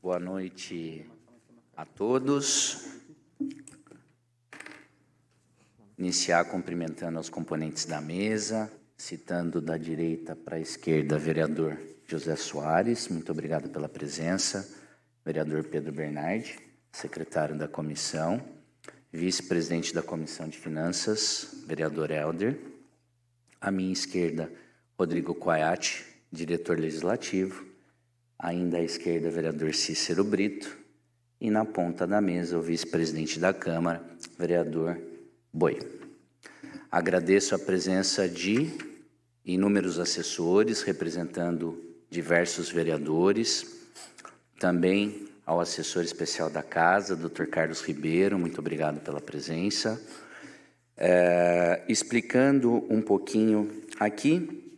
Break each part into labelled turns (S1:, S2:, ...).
S1: Boa noite a todos. Iniciar cumprimentando os componentes da mesa, citando da direita para a esquerda, vereador José Soares, muito obrigado pela presença. Vereador Pedro Bernardi, secretário da comissão. Vice-presidente da Comissão de Finanças, vereador Helder. À minha esquerda, Rodrigo Coiati, diretor legislativo. Ainda à esquerda, vereador Cícero Brito. E na ponta da mesa, o vice-presidente da Câmara, vereador Boi. Agradeço a presença de inúmeros assessores, representando diversos vereadores. Também ao assessor especial da Casa, Dr. Carlos Ribeiro, muito obrigado pela presença. Explicando um pouquinho aqui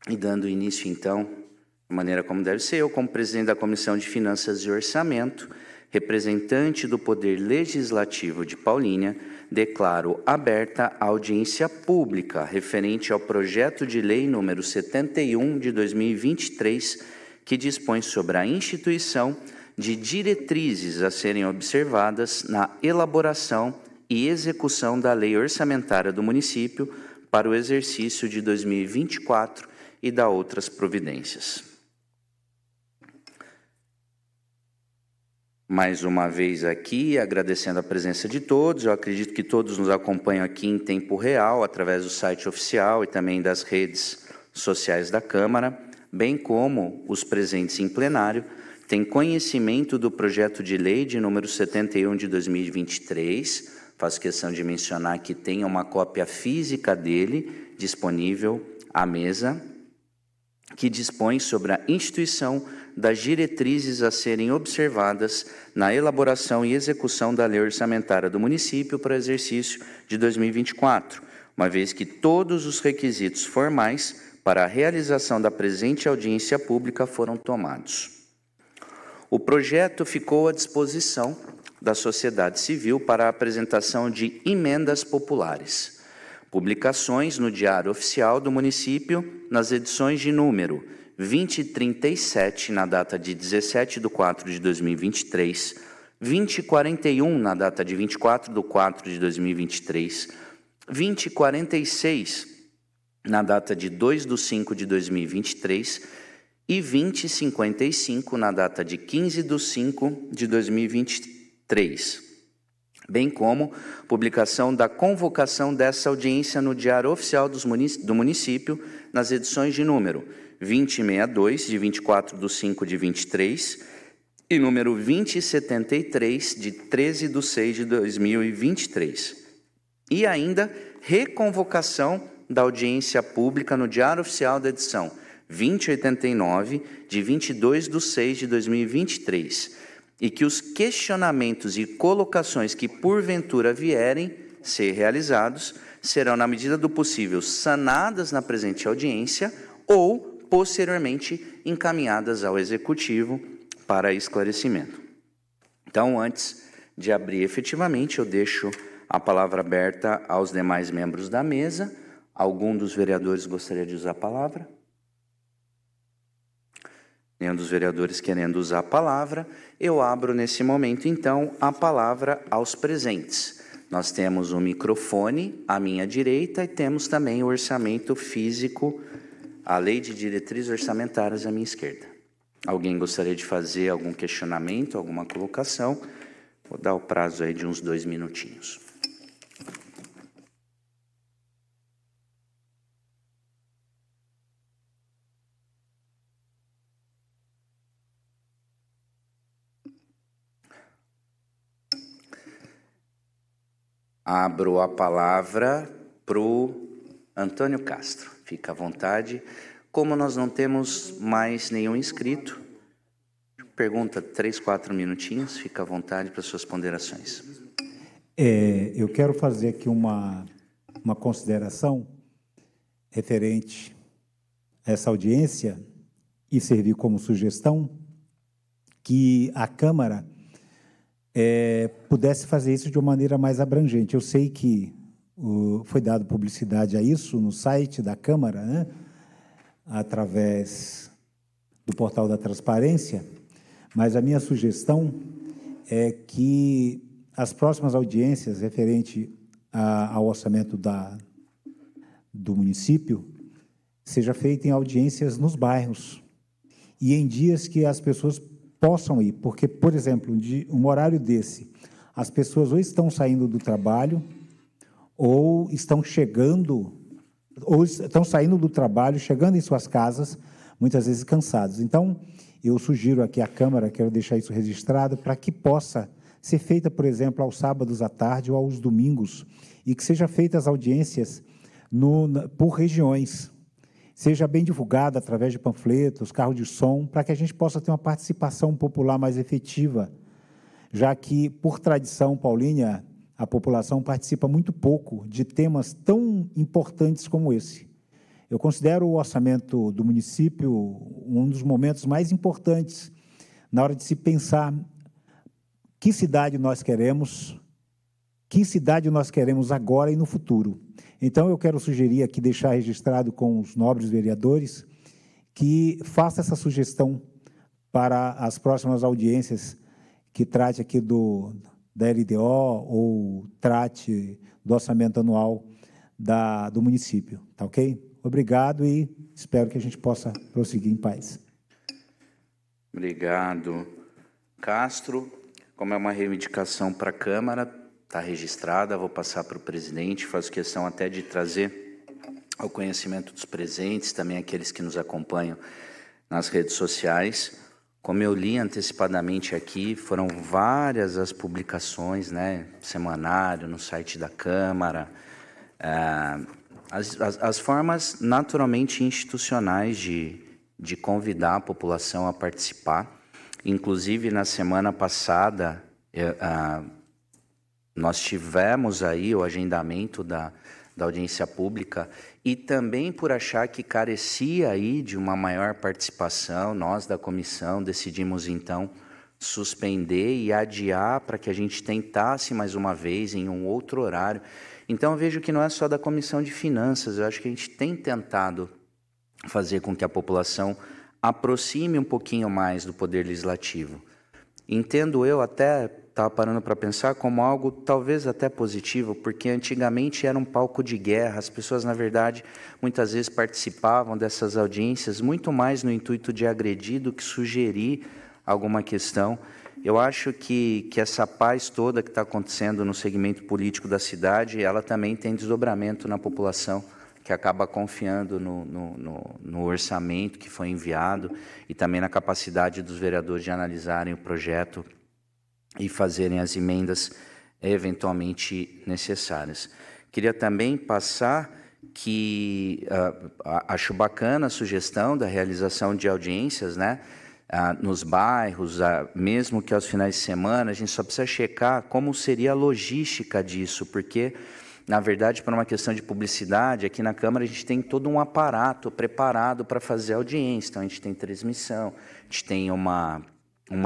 S1: e dando início, então, da maneira como deve ser, eu, como presidente da Comissão de Finanças e Orçamento, representante do Poder Legislativo de Paulínia, declaro aberta a audiência pública referente ao projeto de lei número 71 de 2023, que dispõe sobre a instituição de diretrizes a serem observadas na elaboração e execução da Lei Orçamentária do Município para o exercício de 2024 e da outras providências. Mais uma vez aqui, agradecendo a presença de todos, eu acredito que todos nos acompanham aqui em tempo real, através do site oficial e também das redes sociais da Câmara, bem como os presentes em plenário, têm conhecimento do projeto de lei de número 71 de 2023, faço questão de mencionar que tem uma cópia física dele disponível à mesa, que dispõe sobre a instituição das diretrizes a serem observadas na elaboração e execução da Lei Orçamentária do Município para o exercício de 2024, uma vez que todos os requisitos formais para a realização da presente audiência pública foram tomados. O projeto ficou à disposição da sociedade civil para a apresentação de emendas populares, publicações no Diário Oficial do Município, nas edições de número 2037, na data de 17/4 de 2023, 2041, na data de 24/4 de 2023, 2046, na data de 2/5 de 2023, e 2055, na data de 15/5 de 2023, bem como publicação da convocação dessa audiência no Diário Oficial do Município, nas edições de número 2062, de 24/5 de 23, e número 2073, de 13/6 de 2023. E ainda reconvocação da audiência pública no Diário Oficial da edição 2089, de 22/6 de 2023, e que os questionamentos e colocações que porventura vierem ser realizados serão, na medida do possível, sanadas na presente audiência ou, posteriormente, encaminhadas ao Executivo para esclarecimento. Então, antes de abrir efetivamente, eu deixo a palavra aberta aos demais membros da mesa. Algum dos vereadores gostaria de usar a palavra? Nenhum dos vereadores querendo usar a palavra, eu abro nesse momento, então, a palavra aos presentes. Nós temos um microfone à minha direita e temos também o orçamento físico, a lei de diretrizes orçamentárias à minha esquerda. Alguém gostaria de fazer algum questionamento, alguma colocação? Vou dar o prazo aí de uns 2 minutinhos. Abro a palavra para o Antônio Castro. Fica à vontade. Como nós não temos mais nenhum inscrito, pergunta 3, 4 minutinhos, fica à vontade para suas ponderações.
S2: Eu quero fazer aqui uma consideração referente a essa audiência e servir como sugestão que a Câmara pudesse fazer isso de uma maneira mais abrangente. Eu sei que foi dado publicidade a isso no site da Câmara, né, através do portal da transparência, Mas a minha sugestão é que as próximas audiências referente ao orçamento do município seja feita em audiências nos bairros e em dias que as pessoas possam ir, porque, por exemplo, um horário desse, as pessoas ou estão saindo do trabalho ou estão chegando, ou estão saindo do trabalho, chegando em suas casas, muitas vezes cansados. Então, eu sugiro aqui à Câmara, quero deixar isso registrado, para que possa ser feita, por exemplo, aos sábados à tarde ou aos domingos, e que seja feitas as audiências por regiões, seja bem divulgada através de panfletos, carro de som, para que a gente possa ter uma participação popular mais efetiva, já que, por tradição paulínia, a população participa muito pouco de temas tão importantes como esse. Eu considero o orçamento do município um dos momentos mais importantes na hora de se pensar que cidade nós queremos agora e no futuro. Então, eu quero sugerir aqui, deixar registrado com os nobres vereadores, que faça essa sugestão para as próximas audiências, que trate aqui da LDO ou trate do orçamento anual do município. Tá ok? Obrigado e espero que a gente possa prosseguir em paz.
S1: Obrigado, Castro. Como é uma reivindicação para a Câmara, está registrada, vou passar para o presidente, faço questão até de trazer ao conhecimento dos presentes, também aqueles que nos acompanham nas redes sociais. Como eu li antecipadamente aqui, foram várias as publicações, né, semanário, no site da Câmara, as formas naturalmente institucionais de convidar a população a participar. Inclusive, na semana passada, nós tivemos aí o agendamento da audiência pública e também por achar que carecia aí de uma maior participação, nós da comissão decidimos, então, suspender e adiar para que a gente tentasse mais uma vez em um outro horário. Então, eu vejo que não é só da Comissão de Finanças, eu acho que a gente tem tentado fazer com que a população aproxime um pouquinho mais do Poder Legislativo. Entendo eu, até estava parando para pensar, como algo talvez até positivo, porque antigamente era um palco de guerra, as pessoas, na verdade, muitas vezes participavam dessas audiências muito mais no intuito de agredir do que sugerir alguma questão. Eu acho que essa paz toda que está acontecendo no segmento político da cidade, ela também tem desdobramento na população, que acaba confiando no orçamento que foi enviado e também na capacidade dos vereadores de analisarem o projeto e fazerem as emendas eventualmente necessárias. Queria também passar que acho bacana a sugestão da realização de audiências, né, nos bairros, mesmo que aos finais de semana. A gente só precisa checar como seria a logística disso, porque, na verdade, por uma questão de publicidade, aqui na Câmara a gente tem todo um aparato preparado para fazer audiência. Então, a gente tem transmissão, a gente tem uma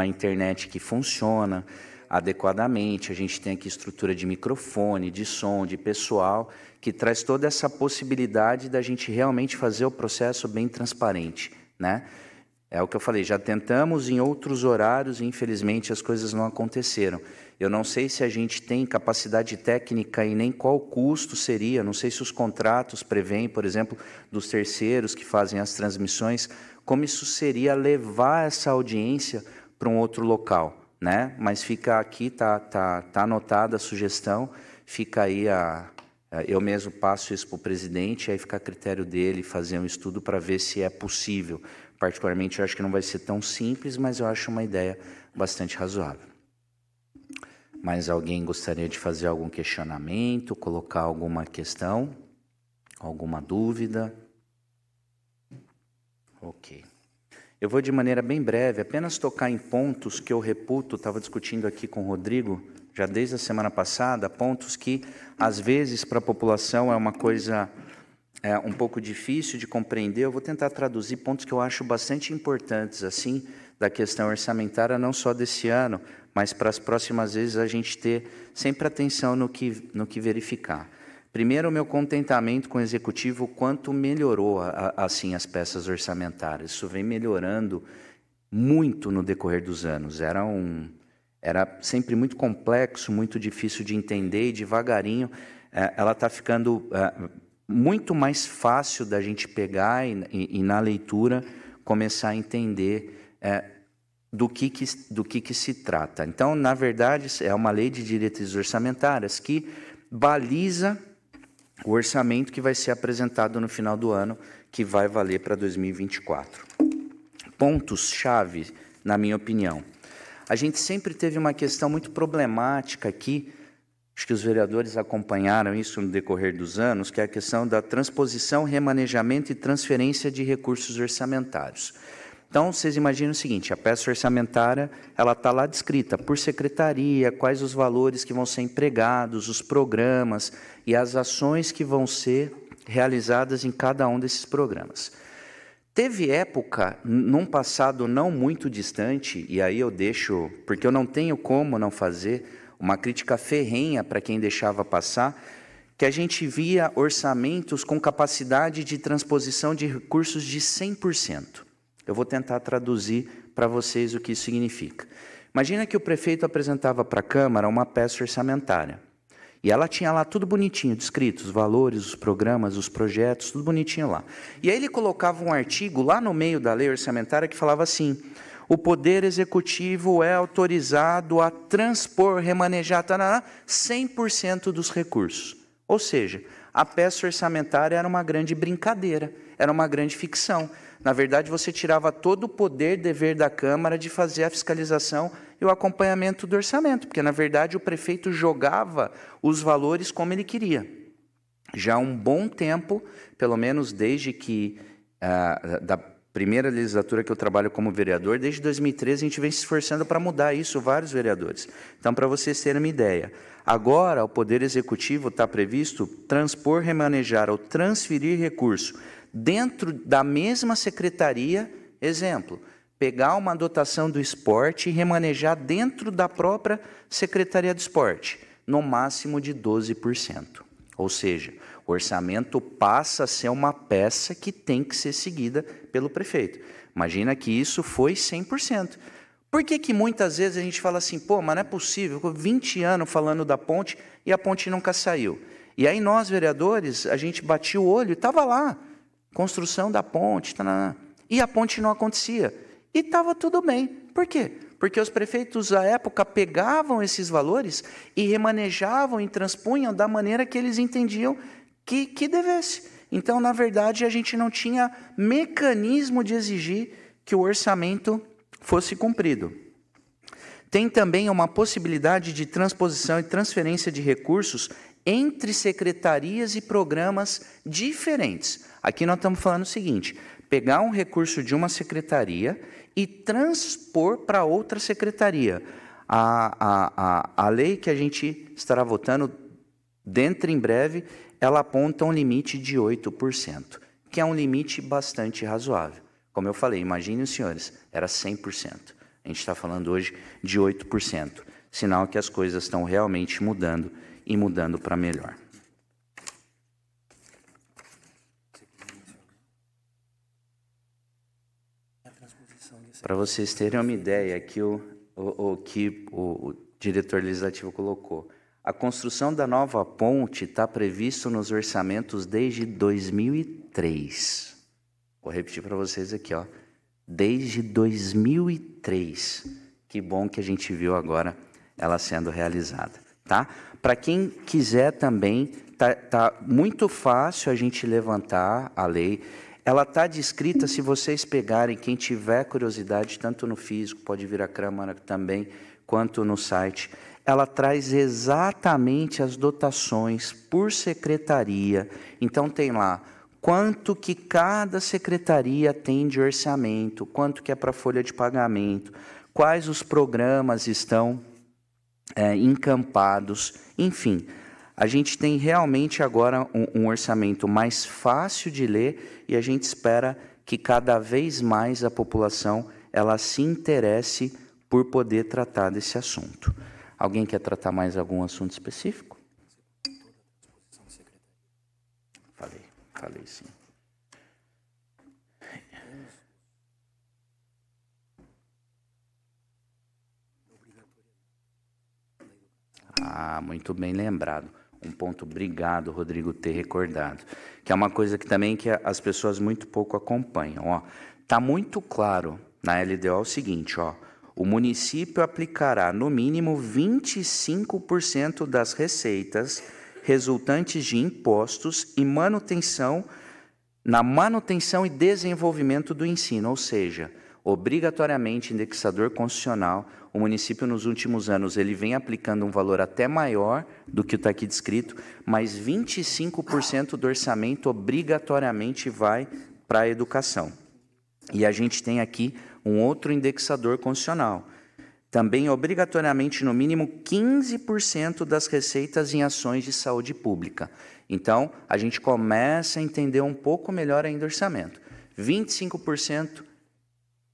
S1: internet que funciona adequadamente, a gente tem aqui estrutura de microfone, de som, de pessoal, que traz toda essa possibilidade da gente realmente fazer o processo bem transparente, né? É o que eu falei, já tentamos em outros horários e, infelizmente, as coisas não aconteceram. Eu não sei se a gente tem capacidade técnica e nem qual custo seria, não sei se os contratos prevêem, por exemplo, dos terceiros que fazem as transmissões, como isso seria levar essa audiência para um outro local, né? Mas fica aqui, tá anotada a sugestão, fica aí eu mesmo passo isso para o presidente, aí fica a critério dele fazer um estudo para ver se é possível. Particularmente, eu acho que não vai ser tão simples, mas eu acho uma ideia bastante razoável. Mais alguém gostaria de fazer algum questionamento, colocar alguma questão, alguma dúvida? Ok. Eu vou de maneira bem breve, apenas tocar em pontos que eu reputo, estava discutindo aqui com o Rodrigo, já desde a semana passada, pontos que, às vezes, para a população é uma coisa um pouco difícil de compreender. Eu vou tentar traduzir pontos que eu acho bastante importantes, assim, da questão orçamentária, não só desse ano, mas para as próximas vezes a gente ter sempre atenção no que verificar. Primeiro, o meu contentamento com o Executivo, quanto melhorou, assim, as peças orçamentárias. Isso vem melhorando muito no decorrer dos anos. Era sempre muito complexo, muito difícil de entender, e devagarinho ela está ficando muito mais fácil da gente pegar e na leitura começar a entender do que se trata. Então, na verdade, é uma lei de diretrizes orçamentárias que baliza o orçamento que vai ser apresentado no final do ano, que vai valer para 2024. Pontos-chave, na minha opinião. A gente sempre teve uma questão muito problemática aqui, acho que os vereadores acompanharam isso no decorrer dos anos, que é a questão da transposição, remanejamento e transferência de recursos orçamentários. Então, vocês imaginam o seguinte, a peça orçamentária, ela está lá descrita por secretaria, quais os valores que vão ser empregados, os programas e as ações que vão ser realizadas em cada um desses programas. Teve época, num passado não muito distante, e aí eu deixo, porque eu não tenho como não fazer, uma crítica ferrenha para quem deixava passar, que a gente via orçamentos com capacidade de transposição de recursos de 100%. Eu vou tentar traduzir para vocês o que isso significa. Imagina que o prefeito apresentava para a Câmara uma peça orçamentária. E ela tinha lá tudo bonitinho, descrito, os valores, os programas, os projetos, tudo bonitinho lá. E aí ele colocava um artigo lá no meio da lei orçamentária que falava assim: o Poder Executivo é autorizado a transpor, remanejar, 100% dos recursos. Ou seja, a peça orçamentária era uma grande brincadeira, era uma grande ficção. Na verdade, você tirava todo o poder, dever da Câmara de fazer a fiscalização e o acompanhamento do orçamento, porque, na verdade, o prefeito jogava os valores como ele queria. Já há um bom tempo, pelo menos desde que, da primeira legislatura que eu trabalho como vereador, desde 2013 a gente vem se esforçando para mudar isso, vários vereadores. Então, para vocês terem uma ideia, agora o Poder Executivo está previsto transpor, remanejar ou transferir recurso dentro da mesma secretaria, exemplo, pegar uma dotação do esporte e remanejar dentro da própria Secretaria do Esporte, no máximo de 12%. Ou seja, o orçamento passa a ser uma peça que tem que ser seguida pelo prefeito. Imagina que isso foi 100%. Por que muitas vezes a gente fala assim, pô, mas não é possível, ficou 20 anos falando da ponte e a ponte nunca saiu. E aí nós, vereadores, a gente batia o olho e estava lá, construção da ponte, e a ponte não acontecia. E estava tudo bem. Por quê? Porque os prefeitos, à época, pegavam esses valores e remanejavam e transpunham da maneira que eles entendiam que devesse. Então, na verdade, a gente não tinha mecanismo de exigir que o orçamento fosse cumprido. Tem também uma possibilidade de transposição e transferência de recursos entre secretarias e programas diferentes. Aqui nós estamos falando o seguinte: pegar um recurso de uma secretaria e transpor para outra secretaria. A lei que a gente estará votando dentro em breve, ela aponta um limite de 8%, que é um limite bastante razoável. Como eu falei, imaginem, senhores, era 100%. A gente está falando hoje de 8%, sinal que as coisas estão realmente mudando e mudando para melhor. Para vocês terem uma ideia, aqui o que o diretor legislativo colocou. A construção da nova ponte está previsto nos orçamentos desde 2003. Vou repetir para vocês aqui, ó. Desde 2003. Que bom que a gente viu agora ela sendo realizada, tá? Para quem quiser também, tá muito fácil a gente levantar a lei. Ela está descrita, se vocês pegarem, quem tiver curiosidade, tanto no físico, pode vir à Câmara também, quanto no site. Ela traz exatamente as dotações por secretaria. Então, tem lá quanto que cada secretaria tem de orçamento, quanto que é para folha de pagamento, quais os programas estão encampados, enfim. A gente tem realmente agora um orçamento mais fácil de ler e a gente espera que cada vez mais a população ela se interesse por poder tratar desse assunto. Alguém quer tratar mais algum assunto específico? Falei sim. Ah, muito bem lembrado. Um ponto, obrigado, Rodrigo, ter recordado. Que é uma coisa que também que as pessoas muito pouco acompanham. Está muito claro na LDO o seguinte, o município aplicará no mínimo 25% das receitas resultantes de impostos e na manutenção e desenvolvimento do ensino, ou seja, obrigatoriamente indexador constitucional. O município, nos últimos anos, ele vem aplicando um valor até maior do que está aqui descrito, mas 25% do orçamento obrigatoriamente vai para a educação. E a gente tem aqui um outro indexador constitucional. Também, obrigatoriamente, no mínimo 15% das receitas em ações de saúde pública. Então, a gente começa a entender um pouco melhor ainda o orçamento. 25%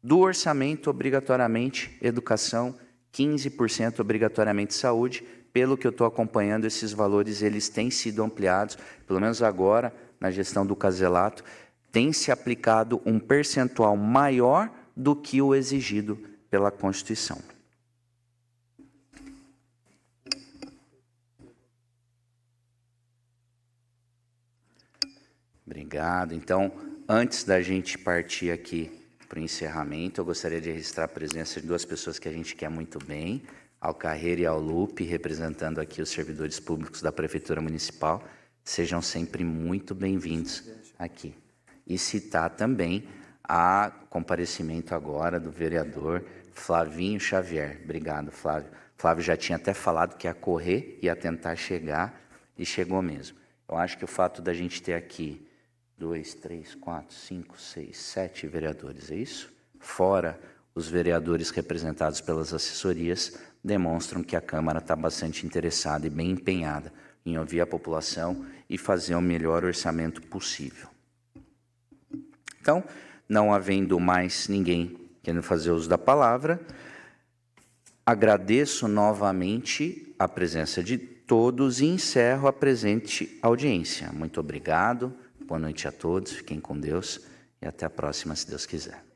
S1: do orçamento, obrigatoriamente, educação, 15% obrigatoriamente saúde. Pelo que eu estou acompanhando, esses valores eles têm sido ampliados, pelo menos agora, na gestão do Caselato, tem se aplicado um percentual maior do que o exigido pela Constituição. Obrigado. Então, antes da gente partir aqui para o encerramento, eu gostaria de registrar a presença de duas pessoas que a gente quer muito bem, ao Carreira e ao Lupe, representando aqui os servidores públicos da Prefeitura Municipal. Sejam sempre muito bem-vindos aqui. E citar também a comparecimento agora do vereador Flavinho Xavier. Obrigado, Flávio. Flávio já tinha até falado que ia correr, ia tentar chegar, e chegou mesmo. Eu acho que o fato da gente ter aqui 2, 3, 4, 5, 6, 7 vereadores, é isso? Fora os vereadores representados pelas assessorias, demonstram que a Câmara está bastante interessada e bem empenhada em ouvir a população e fazer o melhor orçamento possível. Então, não havendo mais ninguém querendo fazer uso da palavra, agradeço novamente a presença de todos e encerro a presente audiência. Muito obrigado. Boa noite a todos, fiquem com Deus e até a próxima, se Deus quiser.